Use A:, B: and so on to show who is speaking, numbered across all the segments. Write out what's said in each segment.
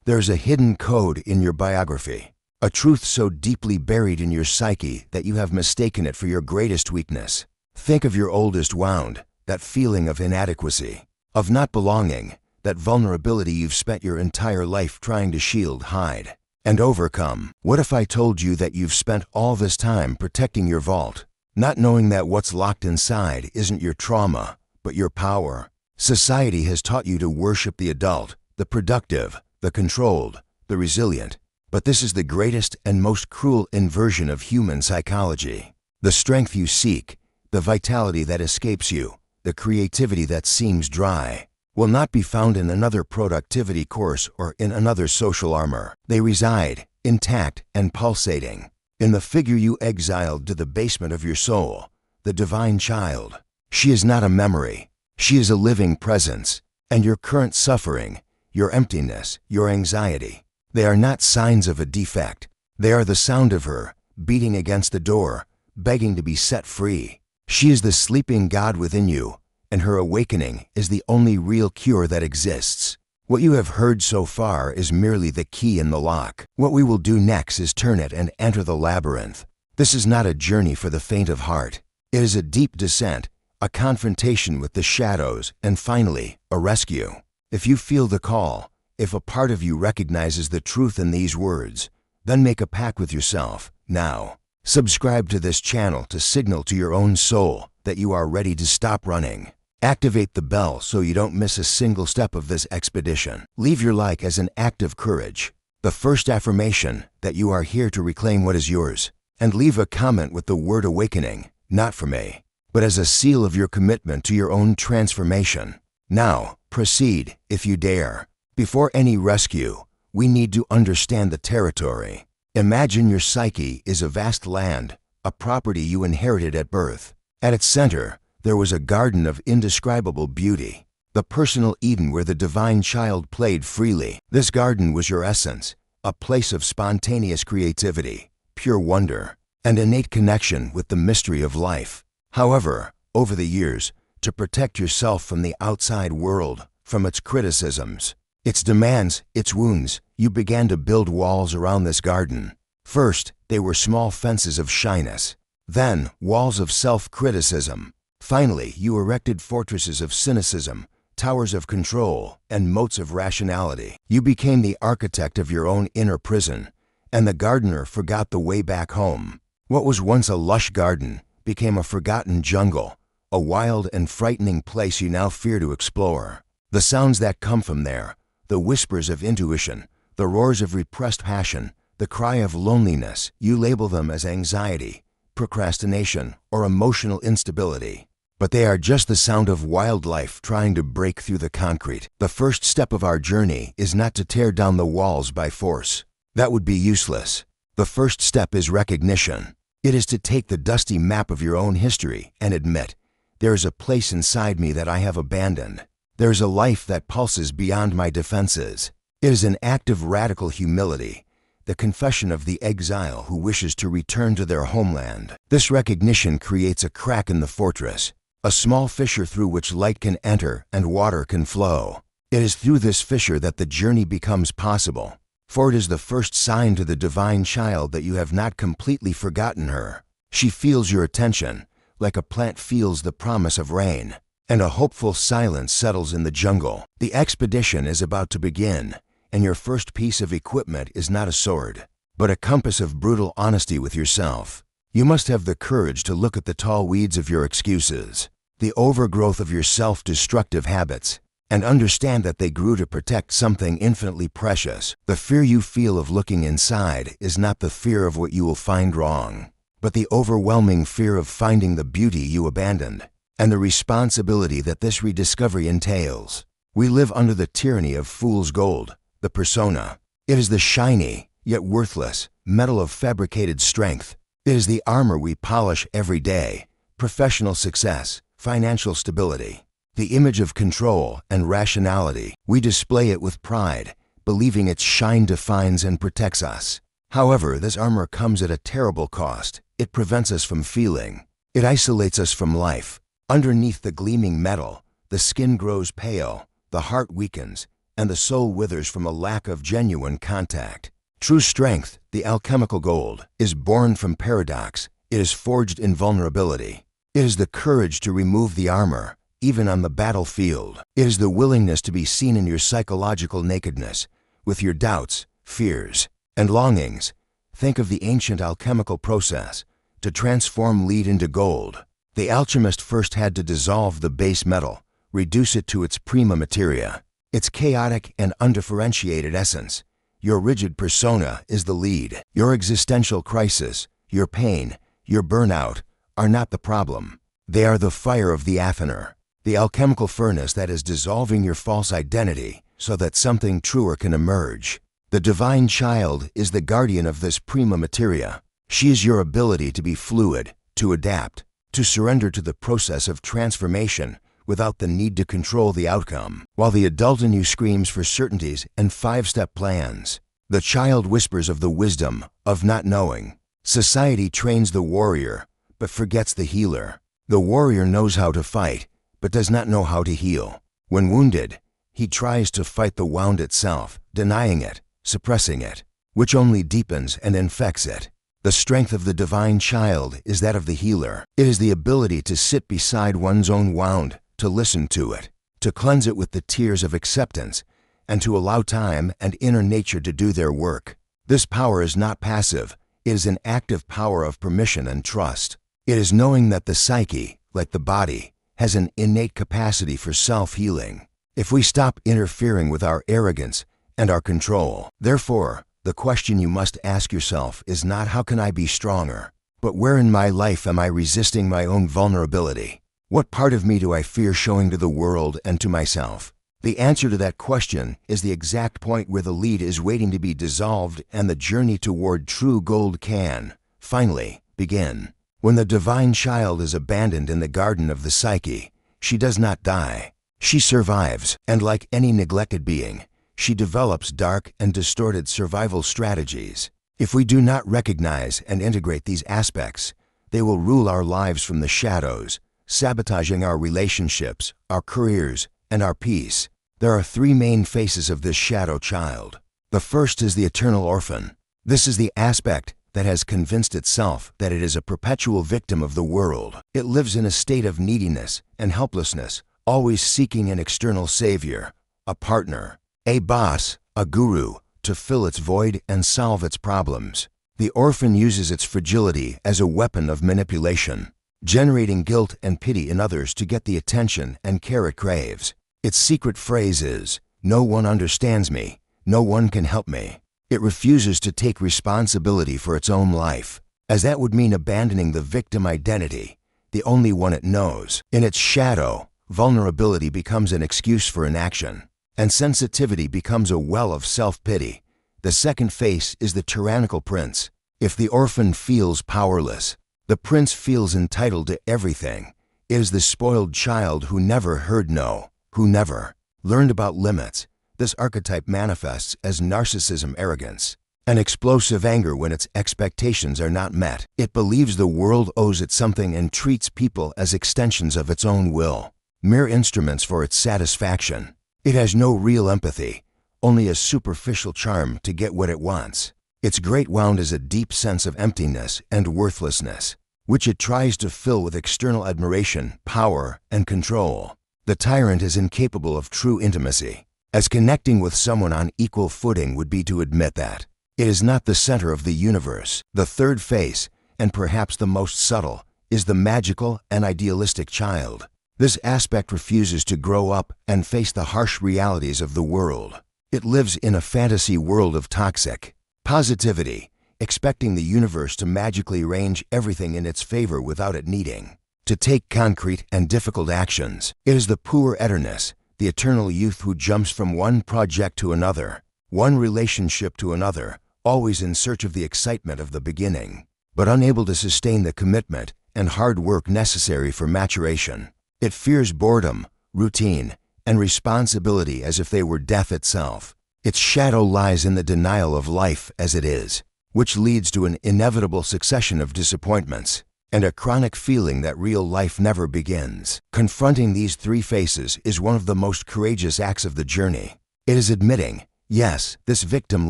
A: There's a hidden code in your biography, a truth so deeply buried in your psyche that you have mistaken it for your greatest weakness. Think of your oldest wound, that feeling of inadequacy, of not belonging, that vulnerability you've spent your entire life trying to shield, hide, and overcome. What if I told you that you've spent all this time protecting your vault, not knowing that what's locked inside isn't your trauma, but your power? Society has taught you to worship the adult, the productive, the controlled, the resilient. But this is the greatest and most cruel inversion of human psychology. The strength you seek, the vitality that escapes you, the creativity that seems dry, will not be found in another productivity course or in another social armor. They reside, intact and pulsating, in the figure you exiled to the basement of your soul, the divine child. She is not a memory. She is a living presence. And your current suffering, your emptiness, your anxiety, they are not signs of a defect. They are the sound of her, beating against the door, begging to be set free. She is the sleeping God within you, and her awakening is the only real cure that exists. What you have heard so far is merely the key in the lock. What we will do next is turn it and enter the labyrinth. This is not a journey for the faint of heart. It is a deep descent, a confrontation with the shadows, and finally, a rescue. If you feel the call, if a part of you recognizes the truth in these words, then make a pact with yourself, now. Subscribe to this channel to signal to your own soul that you are ready to stop running. Activate the bell so you don't miss a single step of this expedition. Leave your like as an act of courage, the first affirmation that you are here to reclaim what is yours. And leave a comment with the word awakening, not for me, but as a seal of your commitment to your own transformation. Now, proceed, if you dare. Before any rescue, we need to understand the territory. Imagine your psyche is a vast land, a property you inherited at birth. At its center, there was a garden of indescribable beauty, the personal Eden where the divine child played freely. This garden was your essence, a place of spontaneous creativity, pure wonder, and innate connection with the mystery of life. However, over the years, to protect yourself from the outside world, from its criticisms, its demands, its wounds, you began to build walls around this garden. First, they were small fences of shyness. Then, walls of self-criticism. Finally, you erected fortresses of cynicism, towers of control, and moats of rationality. You became the architect of your own inner prison, and the gardener forgot the way back home. What was once a lush garden became a forgotten jungle, a wild and frightening place you now fear to explore. The sounds that come from there, the whispers of intuition, the roars of repressed passion, the cry of loneliness, you label them as anxiety, procrastination, or emotional instability. But they are just the sound of wildlife trying to break through the concrete. The first step of our journey is not to tear down the walls by force. That would be useless. The first step is recognition. It is to take the dusty map of your own history and admit, there is a place inside me that I have abandoned. There is a life that pulses beyond my defenses. It is an act of radical humility, the confession of the exile who wishes to return to their homeland. This recognition creates a crack in the fortress, a small fissure through which light can enter and water can flow. It is through this fissure that the journey becomes possible, for it is the first sign to the divine child that you have not completely forgotten her. She feels your attention, like a plant feels the promise of rain, and a hopeful silence settles in the jungle. The expedition is about to begin, and your first piece of equipment is not a sword, but a compass of brutal honesty with yourself. You must have the courage to look at the tall weeds of your excuses, the overgrowth of your self-destructive habits, and understand that they grew to protect something infinitely precious. The fear you feel of looking inside is not the fear of what you will find wrong, but the overwhelming fear of finding the beauty you abandoned, and the responsibility that this rediscovery entails. We live under the tyranny of fool's gold, the persona. It is the shiny, yet worthless, metal of fabricated strength. It is the armor we polish every day: professional success, financial stability, the image of control and rationality. We display it with pride, believing its shine defines and protects us. However, this armor comes at a terrible cost. It prevents us from feeling. It isolates us from life. Underneath the gleaming metal, the skin grows pale, the heart weakens, and the soul withers from a lack of genuine contact. True strength, the alchemical gold, is born from paradox. It is forged in vulnerability. It is the courage to remove the armor, even on the battlefield. It is the willingness to be seen in your psychological nakedness, with your doubts, fears, and longings. Think of the ancient alchemical process. To transform lead into gold, the alchemist first had to dissolve the base metal, reduce it to its prima materia, its chaotic and undifferentiated essence. Your rigid persona is the lead. Your existential crisis, your pain, your burnout are not the problem. They are the fire of the Athener, the alchemical furnace that is dissolving your false identity so that something truer can emerge. The divine child is the guardian of this prima materia. She is your ability to be fluid, to adapt, to surrender to the process of transformation without the need to control the outcome. While the adult in you screams for certainties and five-step plans, the child whispers of the wisdom of not knowing. Society trains the warrior, but forgets the healer. The warrior knows how to fight, but does not know how to heal. When wounded, he tries to fight the wound itself, denying it, suppressing it, which only deepens and infects it. The strength of the divine child is that of the healer. It is the ability to sit beside one's own wound, to listen to it, to cleanse it with the tears of acceptance, and to allow time and inner nature to do their work. This power is not passive. It is an active power of permission and trust. It is knowing that the psyche, like the body, has an innate capacity for self-healing. If we stop interfering with our arrogance and our control. Therefore, the question you must ask yourself is not how can I be stronger, but where in my life am I resisting my own vulnerability? What part of me do I fear showing to the world and to myself? The answer to that question is the exact point where the lead is waiting to be dissolved and the journey toward true gold can, finally, begin. When the divine child is abandoned in the garden of the psyche, she does not die. She survives, and like any neglected being, she develops dark and distorted survival strategies. If we do not recognize and integrate these aspects, they will rule our lives from the shadows, sabotaging our relationships, our careers, and our peace. There are three main faces of this shadow child. The first is the eternal orphan. This is the aspect that has convinced itself that it is a perpetual victim of the world. It lives in a state of neediness and helplessness, always seeking an external savior, a partner, a boss, a guru, to fill its void and solve its problems. The orphan uses its fragility as a weapon of manipulation, generating guilt and pity in others to get the attention and care it craves. Its secret phrase is, "No one understands me, no one can help me." It refuses to take responsibility for its own life, as that would mean abandoning the victim identity, the only one it knows. In its shadow, vulnerability becomes an excuse for inaction, and sensitivity becomes a well of self-pity. The second face is the tyrannical prince. If the orphan feels powerless, the prince feels entitled to everything. It is the spoiled child who never heard no, who never learned about limits. This archetype manifests as narcissism arrogance, an explosive anger when its expectations are not met. It believes the world owes it something and treats people as extensions of its own will, mere instruments for its satisfaction. It has no real empathy, only a superficial charm to get what it wants. Its great wound is a deep sense of emptiness and worthlessness, which it tries to fill with external admiration, power, and control. The tyrant is incapable of true intimacy, as connecting with someone on equal footing would be to admit that it is not the center of the universe. The third face, and perhaps the most subtle, is the magical and idealistic child. This aspect refuses to grow up and face the harsh realities of the world. It lives in a fantasy world of toxic positivity, expecting the universe to magically arrange everything in its favor without it needing to take concrete and difficult actions. It is the poor eternus, the eternal youth who jumps from one project to another, one relationship to another, always in search of the excitement of the beginning, but unable to sustain the commitment and hard work necessary for maturation. It fears boredom, routine, and responsibility as if they were death itself. Its shadow lies in the denial of life as it is, which leads to an inevitable succession of disappointments and a chronic feeling that real life never begins. Confronting these three faces is one of the most courageous acts of the journey. It is admitting, yes, this victim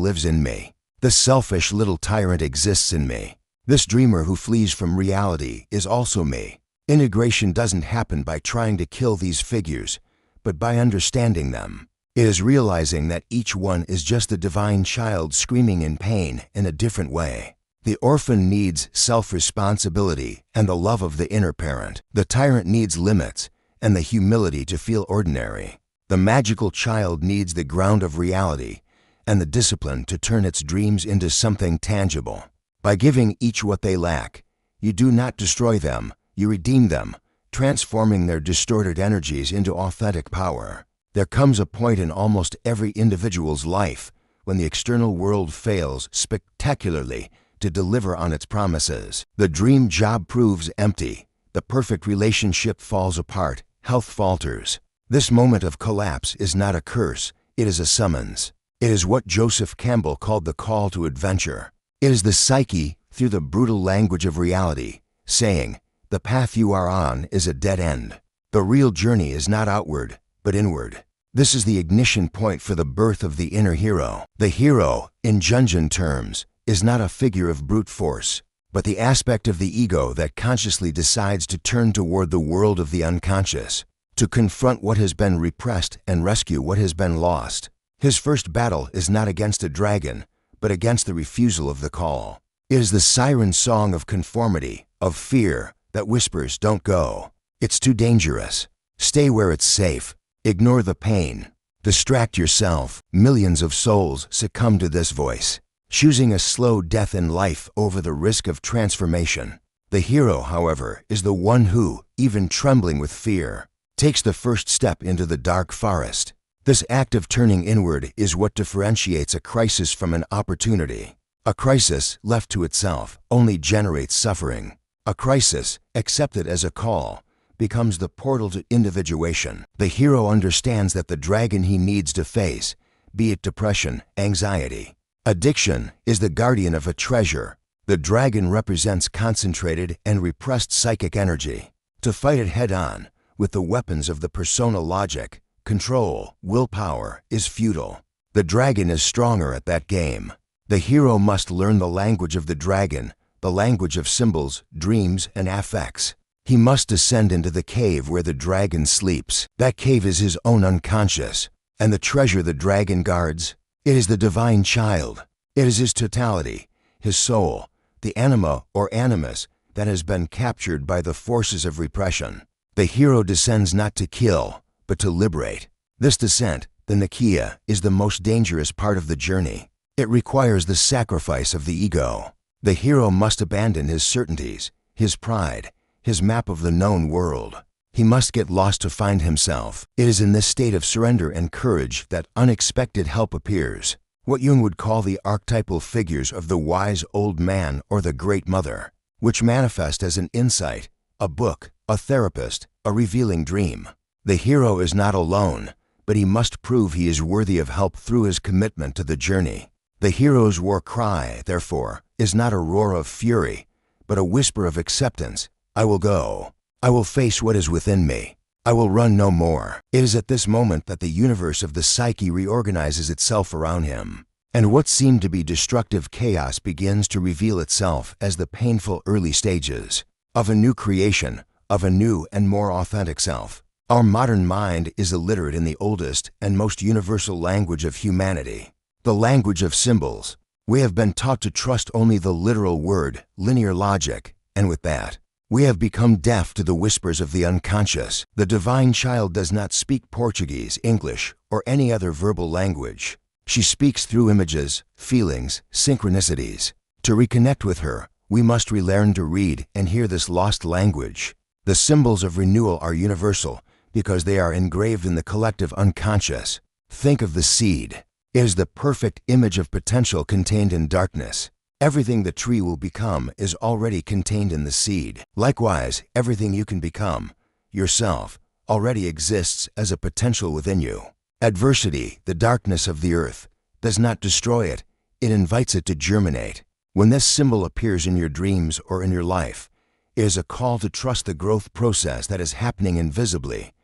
A: lives in me. This selfish little tyrant exists in me. This dreamer who flees from reality is also me. Integration doesn't happen by trying to kill these figures, but by understanding them. It is realizing that each one is just the divine child screaming in pain in a different way. The orphan needs self-responsibility and the love of the inner parent. The tyrant needs limits and the humility to feel ordinary. The magical child needs the ground of reality and the discipline to turn its dreams into something tangible. By giving each what they lack, you do not destroy them, you redeem them, transforming their distorted energies into authentic power. There comes a point in almost every individual's life when the external world fails spectacularly to deliver on its promises. The dream job proves empty, the perfect relationship falls apart, health falters. This moment of collapse is not a curse, it is a summons. It is what Joseph Campbell called the call to adventure. It is the psyche, through the brutal language of reality, saying, the path you are on is a dead end. The real journey is not outward, but inward. This is the ignition point for the birth of the inner hero. The hero, in Jungian terms, is not a figure of brute force, but the aspect of the ego that consciously decides to turn toward the world of the unconscious, to confront what has been repressed and rescue what has been lost. His first battle is not against a dragon, but against the refusal of the call. It is the siren song of conformity, of fear, that whispers, don't go. It's too dangerous. Stay where it's safe. Ignore the pain. Distract yourself. Millions of souls succumb to this voice, choosing a slow death in life over the risk of transformation. The hero, however, is the one who, even trembling with fear, takes the first step into the dark forest. This act of turning inward is what differentiates a crisis from an opportunity. A crisis, left to itself, only generates suffering. A crisis, accepted as a call, becomes the portal to individuation. The hero understands that the dragon he needs to face, be it depression, anxiety, addiction, is the guardian of a treasure. The dragon represents concentrated and repressed psychic energy. To fight it head-on, with the weapons of the persona logic, control, willpower, is futile. The dragon is stronger at that game. The hero must learn the language of the dragon, the language of symbols, dreams, and affects. He must descend into the cave where the dragon sleeps. That cave is his own unconscious. And the treasure the dragon guards? It is the divine child. It is his totality, his soul, the anima or animus that has been captured by the forces of repression. The hero descends not to kill, but to liberate. This descent, the Nikia, is the most dangerous part of the journey. It requires the sacrifice of the ego. The hero must abandon his certainties, his pride, his map of the known world. He must get lost to find himself. It is in this state of surrender and courage that unexpected help appears. What Jung would call the archetypal figures of the wise old man or the great mother, which manifest as an insight, a book, a therapist, a revealing dream. The hero is not alone, but he must prove he is worthy of help through his commitment to the journey. The hero's war cry, therefore, is not a roar of fury, but a whisper of acceptance. I will go. I will face what is within me. I will run no more. It is at this moment that the universe of the psyche reorganizes itself around him, and what seemed to be destructive chaos begins to reveal itself as the painful early stages of a new creation, of a new and more authentic self. Our modern mind is illiterate in the oldest and most universal language of humanity, the language of symbols. We have been taught to trust only the literal word, linear logic, and with that, we have become deaf to the whispers of the unconscious. The divine child does not speak Portuguese, English, or any other verbal language. She speaks through images, feelings, synchronicities. To reconnect with her, we must relearn to read and hear this lost language. The symbols of renewal are universal because they are engraved in the collective unconscious. Think of the seed. It is the perfect image of potential contained in darkness. Everything the tree will become is already contained in the seed. Likewise, everything you can become, yourself, already exists as a potential within you. Adversity, the darkness of the earth, does not destroy it. It invites it to germinate. When this symbol appears in your dreams or in your life, it is a call to trust the growth process that is happening invisibly,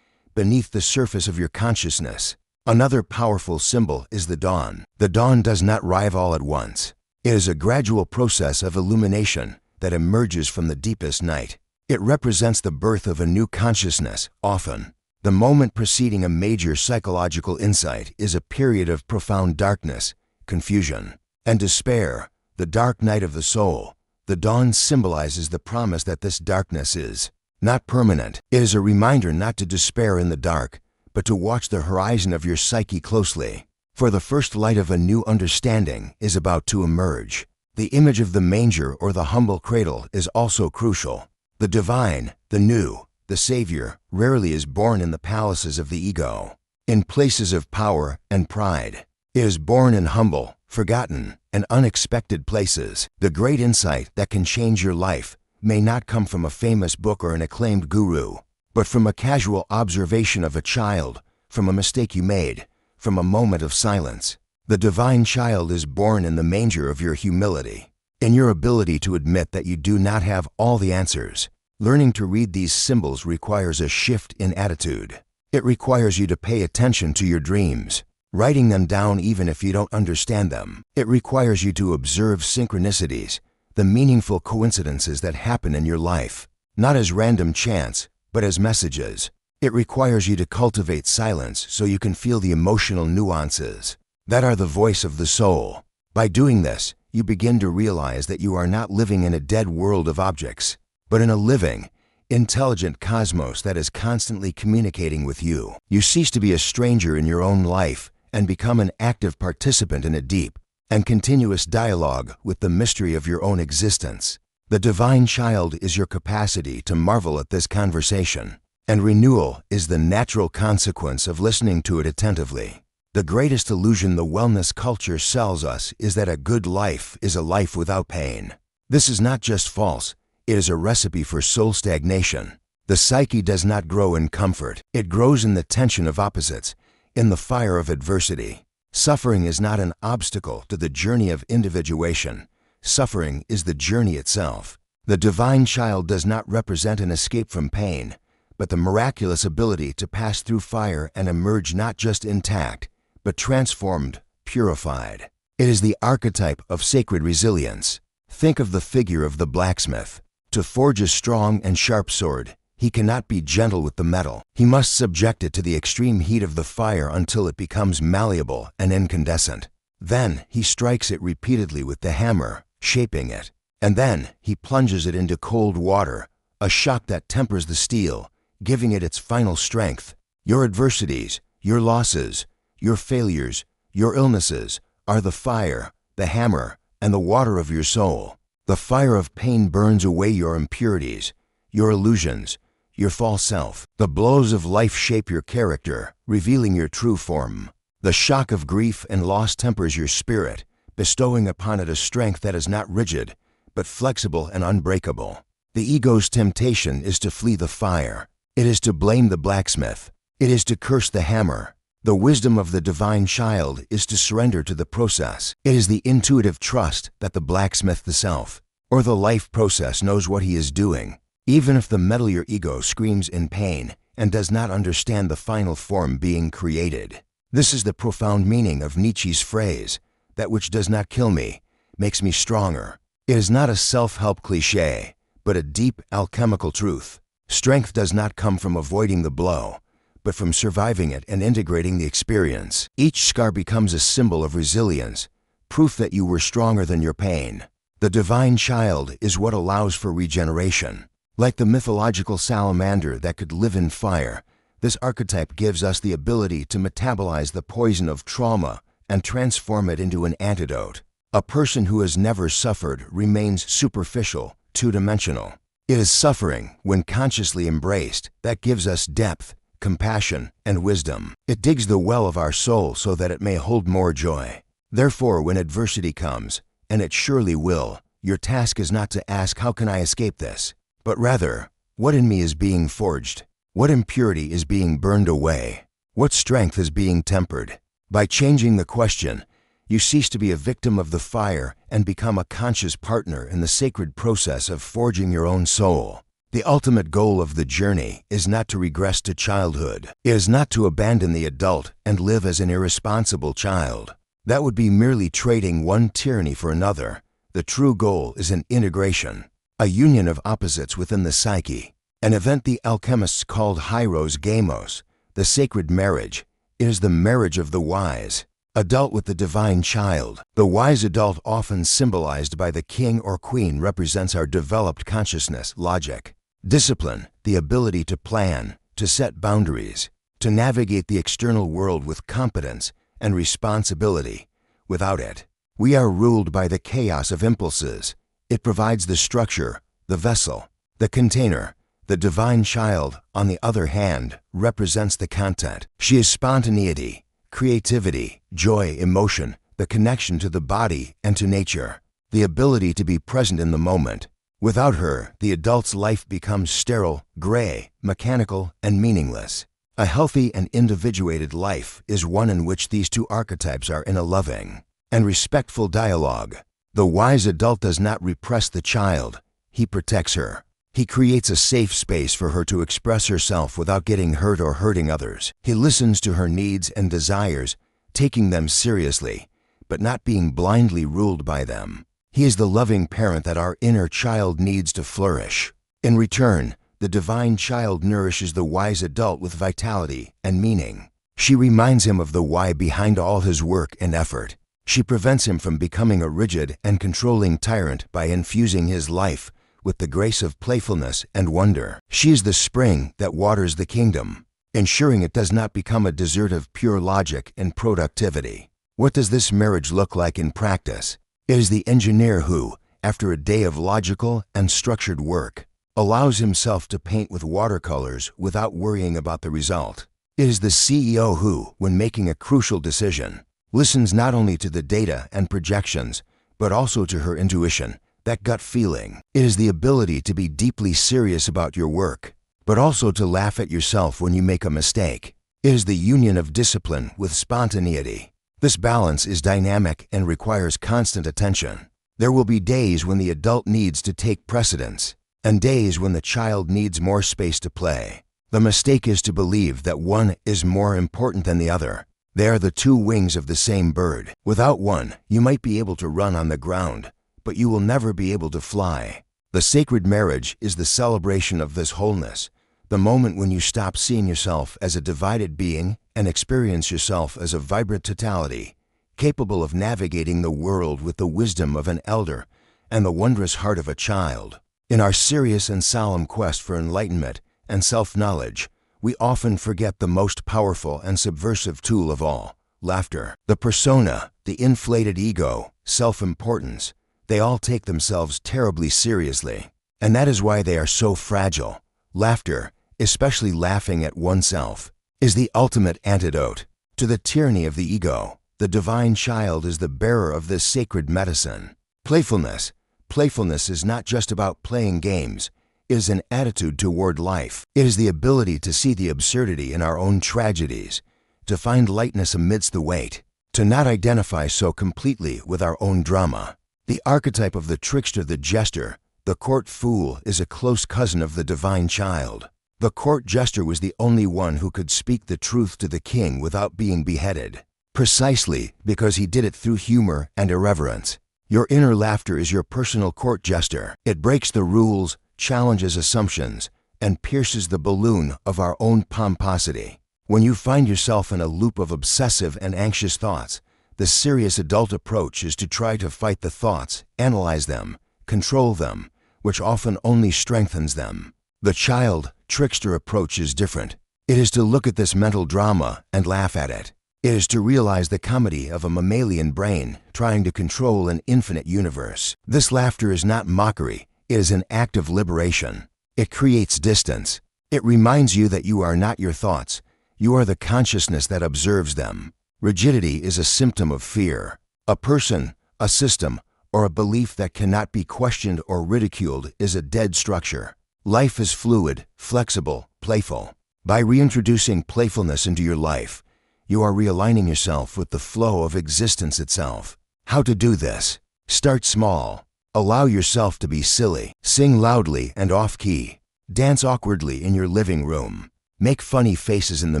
A: beneath the surface of your consciousness. Another powerful symbol is the dawn. The dawn does not arrive all at once. It is a gradual process of illumination that emerges from the deepest night. It represents the birth of a new consciousness, often. The moment preceding a major psychological insight is a period of profound darkness, confusion, and despair, the dark night of the soul. The dawn symbolizes the promise that this darkness is not permanent. It is a reminder not to despair in the dark, but to watch the horizon of your psyche closely. For the first light of a new understanding is about to emerge. The image of the manger or the humble cradle is also crucial. The divine, the new, the Savior, rarely is born in the palaces of the ego, in places of power and pride. It is born in humble, forgotten, and unexpected places. The great insight that can change your life may not come from a famous book or an acclaimed guru, but from a casual observation of a child, from a mistake you made, from a moment of silence. The divine child is born in the manger of your humility, in your ability to admit that you do not have all the answers. Learning to read these symbols requires a shift in attitude. It requires you to pay attention to your dreams, writing them down even if you don't understand them. It requires you to observe synchronicities, the meaningful coincidences that happen in your life, not as random chance, but as messages. It requires you to cultivate silence so you can feel the emotional nuances that are the voice of the soul. By doing this, you begin to realize that you are not living in a dead world of objects, but in a living, intelligent cosmos that is constantly communicating with you. You cease to be a stranger in your own life and become an active participant in a deep and continuous dialogue with the mystery of your own existence. The divine child is your capacity to marvel at this conversation, and renewal is the natural consequence of listening to it attentively. The greatest illusion the wellness culture sells us is that a good life is a life without pain. This is not just false, it is a recipe for soul stagnation. The psyche does not grow in comfort. It grows in the tension of opposites, in the fire of adversity. Suffering is not an obstacle to the journey of individuation. Suffering is the journey itself. The divine child does not represent an escape from pain, but the miraculous ability to pass through fire and emerge not just intact, but transformed, purified. It is the archetype of sacred resilience. Think of the figure of the blacksmith. To forge a strong and sharp sword, he cannot be gentle with the metal. He must subject it to the extreme heat of the fire until it becomes malleable and incandescent. Then he strikes it repeatedly with the hammer, shaping it. And then he plunges it into cold water, a shock that tempers the steel, giving it its final strength. Your adversities, your losses, your failures, your illnesses are the fire, the hammer, and the water of your soul. The fire of pain burns away your impurities, your illusions, your false self. The blows of life shape your character, revealing your true form. The shock of grief and loss tempers your spirit, bestowing upon it a strength that is not rigid, but flexible and unbreakable. The ego's temptation is to flee the fire. It is to blame the blacksmith. It is to curse the hammer. The wisdom of the divine child is to surrender to the process. It is the intuitive trust that the blacksmith, the self, or the life process knows what he is doing, even if the metal your ego screams in pain and does not understand the final form being created. This is the profound meaning of Nietzsche's phrase, "That which does not kill me makes me stronger." It is not a self-help cliché, but a deep alchemical truth. Strength does not come from avoiding the blow, but from surviving it and integrating the experience. Each scar becomes a symbol of resilience, proof that you were stronger than your pain. The divine child is what allows for regeneration. Like the mythological salamander that could live in fire, this archetype gives us the ability to metabolize the poison of trauma and transform it into an antidote. A person who has never suffered remains superficial, two-dimensional. It is suffering, when consciously embraced, that gives us depth, compassion, and wisdom. It digs the well of our soul so that it may hold more joy. Therefore, when adversity comes, and it surely will, your task is not to ask, "How can I escape this?" but rather, "What in me is being forged? What impurity is being burned away? What strength is being tempered?" By changing the question, you cease to be a victim of the fire and become a conscious partner in the sacred process of forging your own soul. The ultimate goal of the journey is not to regress to childhood. It is not to abandon the adult and live as an irresponsible child. That would be merely trading one tyranny for another. The true goal is an integration, a union of opposites within the psyche, an event the alchemists called hieros gamos, the sacred marriage. It is the marriage of the wise adult with the divine child. The wise adult, often symbolized by the king or queen, represents our developed consciousness, logic, discipline, the ability to plan, to set boundaries, to navigate the external world with competence and responsibility. Without it, we are ruled by the chaos of impulses. It provides the structure, the vessel, the container. The divine child, on the other hand, represents the content. She is spontaneity, creativity, joy, emotion, the connection to the body and to nature, the ability to be present in the moment. Without her, the adult's life becomes sterile, gray, mechanical, and meaningless. A healthy and individuated life is one in which these two archetypes are in a loving and respectful dialogue. The wise adult does not repress the child. He protects her. He creates a safe space for her to express herself without getting hurt or hurting others. He listens to her needs and desires, taking them seriously, but not being blindly ruled by them. He is the loving parent that our inner child needs to flourish. In return, the divine child nourishes the wise adult with vitality and meaning. She reminds him of the why behind all his work and effort. She prevents him from becoming a rigid and controlling tyrant by infusing his life with the grace of playfulness and wonder. She is the spring that waters the kingdom, ensuring it does not become a desert of pure logic and productivity. What does this marriage look like in practice? It is the engineer who, after a day of logical and structured work, allows himself to paint with watercolors without worrying about the result. It is the CEO who, when making a crucial decision, listens not only to the data and projections, but also to her intuition, that gut feeling. It is the ability to be deeply serious about your work, but also to laugh at yourself when you make a mistake. It is the union of discipline with spontaneity. This balance is dynamic and requires constant attention. There will be days when the adult needs to take precedence, and days when the child needs more space to play. The mistake is to believe that one is more important than the other. They are the two wings of the same bird. Without one, you might be able to run on the ground, but you will never be able to fly. The sacred marriage is the celebration of this wholeness, the moment when you stop seeing yourself as a divided being and experience yourself as a vibrant totality, capable of navigating the world with the wisdom of an elder and the wondrous heart of a child. In our serious and solemn quest for enlightenment and self-knowledge, we often forget the most powerful and subversive tool of all, laughter. The persona, the inflated ego, self-importance, they all take themselves terribly seriously, and that is why they are so fragile. Laughter, especially laughing at oneself, is the ultimate antidote to the tyranny of the ego. The divine child is the bearer of this sacred medicine. Playfulness. Playfulness is not just about playing games. It is an attitude toward life. It is the ability to see the absurdity in our own tragedies, to find lightness amidst the weight, to not identify so completely with our own drama. The archetype of the trickster, the jester, the court fool, is a close cousin of the divine child. The court jester was the only one who could speak the truth to the king without being beheaded, precisely because he did it through humor and irreverence. Your inner laughter is your personal court jester. It breaks the rules, challenges assumptions, and pierces the balloon of our own pomposity. When you find yourself in a loop of obsessive and anxious thoughts, the serious adult approach is to try to fight the thoughts, analyze them, control them, which often only strengthens them. The child, trickster approach is different. It is to look at this mental drama and laugh at it. It is to realize the comedy of a mammalian brain trying to control an infinite universe. This laughter is not mockery. It is an act of liberation. It creates distance. It reminds you that you are not your thoughts. You are the consciousness that observes them. Rigidity is a symptom of fear. A person, a system, or a belief that cannot be questioned or ridiculed is a dead structure. Life is fluid, flexible, playful. By reintroducing playfulness into your life, you are realigning yourself with the flow of existence itself. How to do this? Start small. Allow yourself to be silly. Sing loudly and off-key. Dance awkwardly in your living room. Make funny faces in the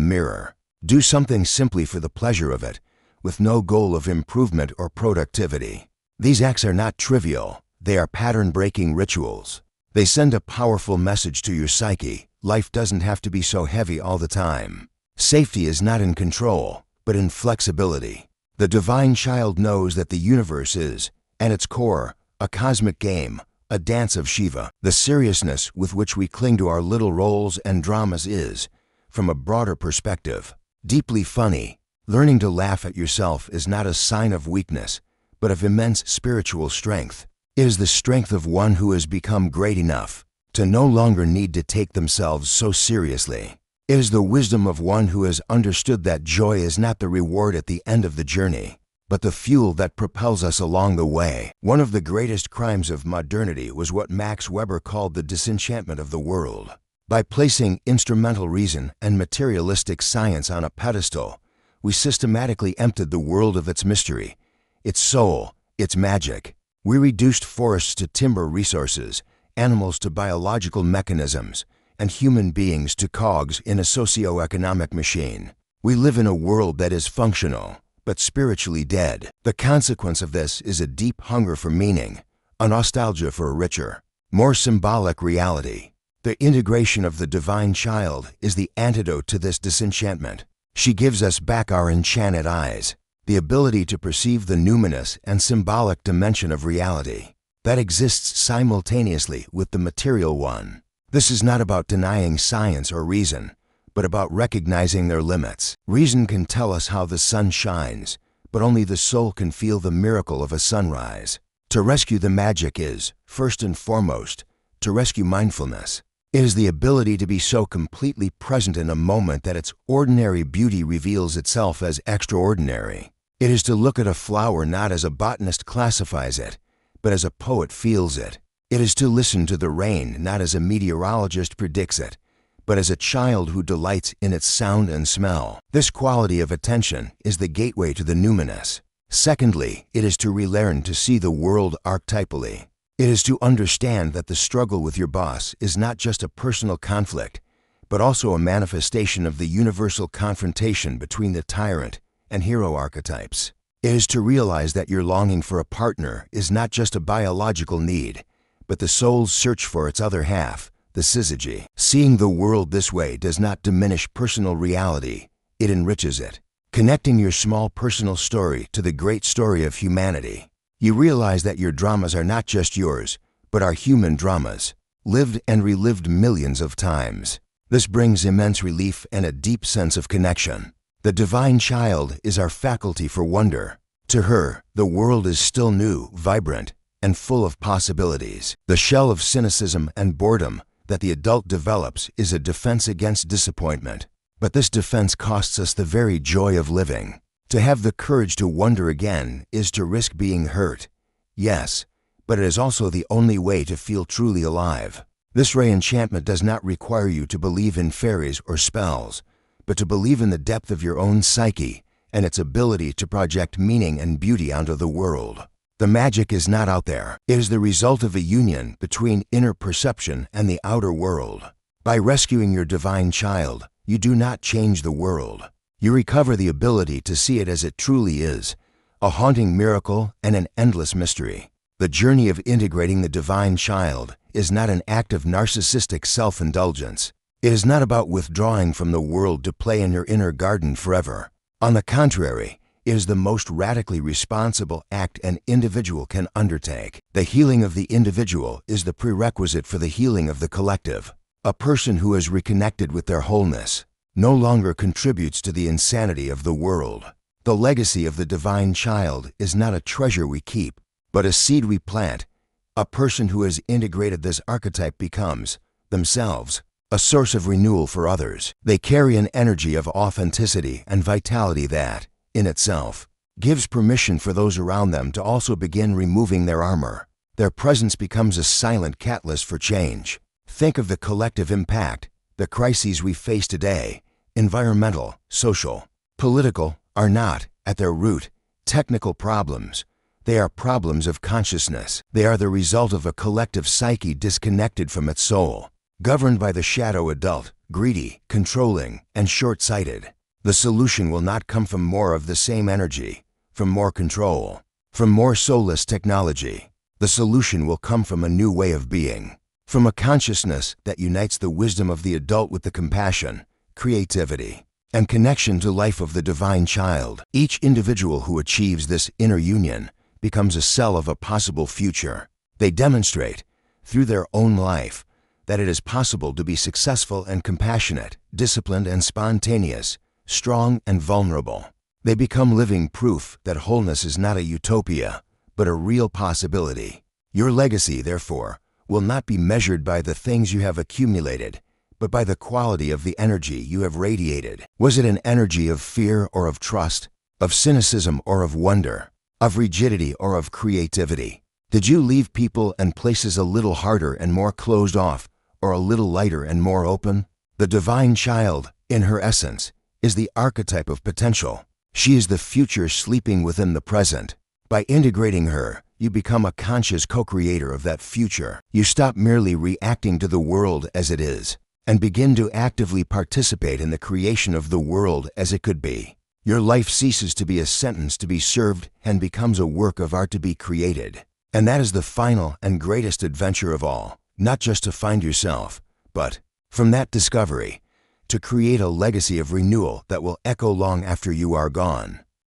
A: mirror. Do something simply for the pleasure of it, with no goal of improvement or productivity. These acts are not trivial. They are pattern-breaking rituals. They send a powerful message to your psyche. Life doesn't have to be so heavy all the time. Safety is not in control, but in flexibility. The divine child knows that the universe is, at its core, a cosmic game, a dance of Shiva. The seriousness with which we cling to our little roles and dramas is, from a broader perspective, deeply funny. Learning to laugh at yourself is not a sign of weakness, but of immense spiritual strength. It is the strength of one who has become great enough to no longer need to take themselves so seriously. It is the wisdom of one who has understood that joy is not the reward at the end of the journey, but the fuel that propels us along the way. One of the greatest crimes of modernity was what Max Weber called the disenchantment of the world. By placing instrumental reason and materialistic science on a pedestal, we systematically emptied the world of its mystery, its soul, its magic. We reduced forests to timber resources, animals to biological mechanisms, and human beings to cogs in a socio-economic machine. We live in a world that is functional, but spiritually dead. The consequence of this is a deep hunger for meaning, a nostalgia for a richer, more symbolic reality. The integration of the divine child is the antidote to this disenchantment. She gives us back our enchanted eyes, the ability to perceive the numinous and symbolic dimension of reality that exists simultaneously with the material one. This is not about denying science or reason, but about recognizing their limits. Reason can tell us how the sun shines, but only the soul can feel the miracle of a sunrise. To rescue the magic is, first and foremost, to rescue mindfulness. It is the ability to be so completely present in a moment that its ordinary beauty reveals itself as extraordinary. It is to look at a flower not as a botanist classifies it, but as a poet feels it. It is to listen to the rain not as a meteorologist predicts it, but as a child who delights in its sound and smell. This quality of attention is the gateway to the numinous. Secondly, it is to relearn to see the world archetypally. It is to understand that the struggle with your boss is not just a personal conflict, but also a manifestation of the universal confrontation between the tyrant and hero archetypes. It is to realize that your longing for a partner is not just a biological need, but the soul's search for its other half, the syzygy. Seeing the world this way does not diminish personal reality, it enriches it. Connecting your small personal story to the great story of humanity, you realize that your dramas are not just yours, but are human dramas, lived and relived millions of times. This brings immense relief and a deep sense of connection. The divine child is our faculty for wonder. To her, the world is still new, vibrant, and full of possibilities. The shell of cynicism and boredom that the adult develops is a defense against disappointment. But this defense costs us the very joy of living. To have the courage to wonder again is to risk being hurt. Yes, but it is also the only way to feel truly alive. This re-enchantment does not require you to believe in fairies or spells, but to believe in the depth of your own psyche and its ability to project meaning and beauty onto the world. The magic is not out there. It is the result of a union between inner perception and the outer world. By rescuing your divine child, you do not change the world. You recover the ability to see it as it truly is, a haunting miracle and an endless mystery. The journey of integrating the divine child is not an act of narcissistic self-indulgence. It is not about withdrawing from the world to play in your inner garden forever. On the contrary, it is the most radically responsible act an individual can undertake. The healing of the individual is the prerequisite for the healing of the collective. A person who is reconnected with their wholeness no longer contributes to the insanity of the world. The legacy of the divine child is not a treasure we keep, but a seed we plant. A person who has integrated this archetype becomes, themselves, a source of renewal for others. They carry an energy of authenticity and vitality that, in itself, gives permission for those around them to also begin removing their armor. Their presence becomes a silent catalyst for change. Think of the collective impact. The crises we face today, environmental, social, political, are not, at their root, technical problems. They are problems of consciousness. They are the result of a collective psyche disconnected from its soul. governed by the shadow adult, greedy, controlling, and short-sighted. The solution will not come from more of the same energy, from more control, from more soulless technology. The solution will come from a new way of being, from a consciousness that unites the wisdom of the adult with the compassion, creativity, and connection to life of the divine child. Each individual who achieves this inner union becomes a cell of a possible future. They demonstrate, through their own life, that it is possible to be successful and compassionate, disciplined and spontaneous, strong and vulnerable. They become living proof that wholeness is not a utopia, but a real possibility. Your legacy, therefore, will not be measured by the things you have accumulated, but by the quality of the energy you have radiated. Was it an energy of fear or of trust, of cynicism or of wonder, of rigidity or of creativity? Did you leave people and places a little harder and more closed off, or a little lighter and more open? The divine child, in her essence, is the archetype of potential. She is the future sleeping within the present. By integrating her, you become a conscious co-creator of that future. You stop merely reacting to the world as it is, and begin to actively participate in the creation of the world as it could be. Your life ceases to be a sentence to be served and becomes a work of art to be created. And that is the final and greatest adventure of all, not just to find yourself, but, from that discovery, to create a legacy of renewal that will echo long after you are gone.